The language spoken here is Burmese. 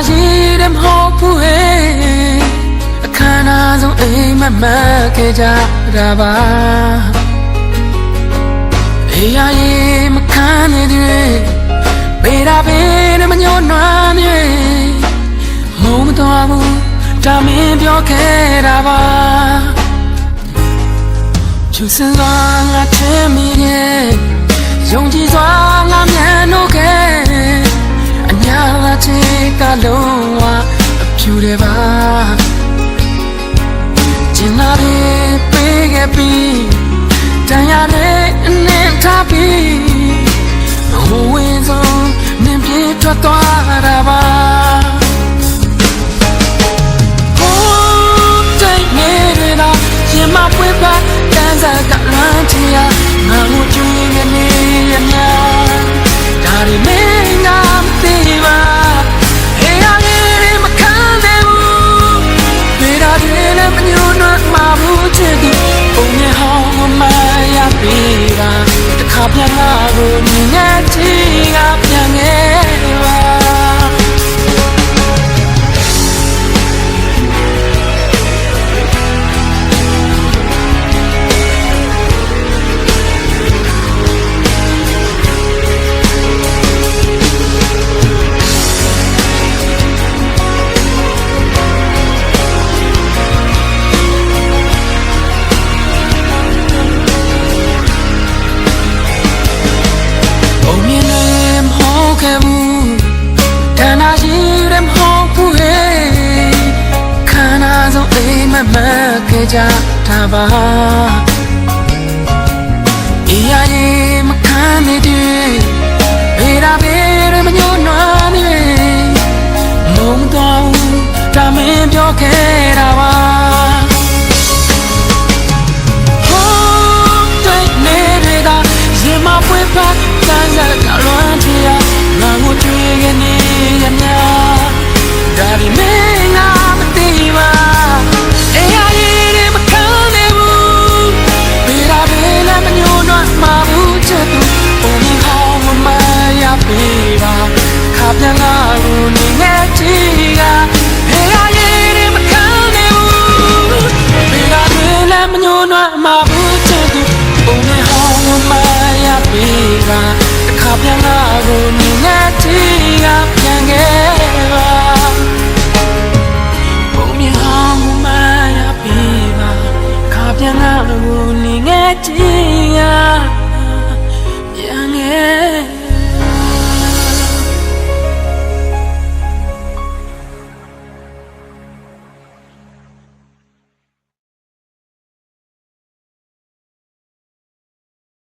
ရှိတယ်မဟုတ်ဘူးဟဲ့အခမ်းအနားဆုံးအိမ်မက်မက်ခဲ့ကြတာပါအေးရရင်မခံနေတယ်ပေတာပေနဲ့မညှို့နှွမ်းနေမုံမတော်ဘူးဒါမင်းပြောခဲ့တာပါချူစင်စွာငါထင်မိတယ်ယုံကြည်စွာငါမြန်လို့ခဲ့အညာလာချေကလုံးဝအဖြူတယ်ပါကျင်လာပြီးပေးခဲ့ပြီးတန်ရတဲ့အနဲ့ထားပြီးဟိုဝင်ဆုံးနင်ပြေထွက်သွားတာပါမပွေးပါတန်းစားကလွမ်းချရာငါ့ကိုကြွေးနေနေရများဒါရီမင်းကမသိပါဟေးရရင်မခံနိုင်ဘူးပေတာတွေလည်းမညှို့နှွမ်းမှာဘူးချစ်သူပုံနဲ့ဟောင်းမရပြီတာတစ်ခါပြန်လာကိုမြင်နေချီကပြန်ခဲ့ပါမခဲ့ကြတာပါအေးရရင်မခံနေတယ်ဘေးရာဘေးရမညှို့နှွမ်းနေမုံတော့ဒါမင်းပြောခဲ့တာပါဟိုးတိုင်းနေတာရင်မပွေးပါတန်းစားကလွမ်းချရာငါ့ကိုတွေ့ခဲ့နေရများဒါဒီမင်းကမသိပါပြန်လာလို့နေနေချီကဟေးရရင်မခံနိုင်ဘူးဘေးကလည်းမညှို့နှွမ်းမှာဘူးချစ်သူပုံနဲ့ဟောင်းမရပြီကတစ်ခါပြန်လာလို့နေနေချီကပြန်ခဲ့ပါပုံနဲ့ဟောင်းမရပြီကခါပြန်လာလို့နေနေချီ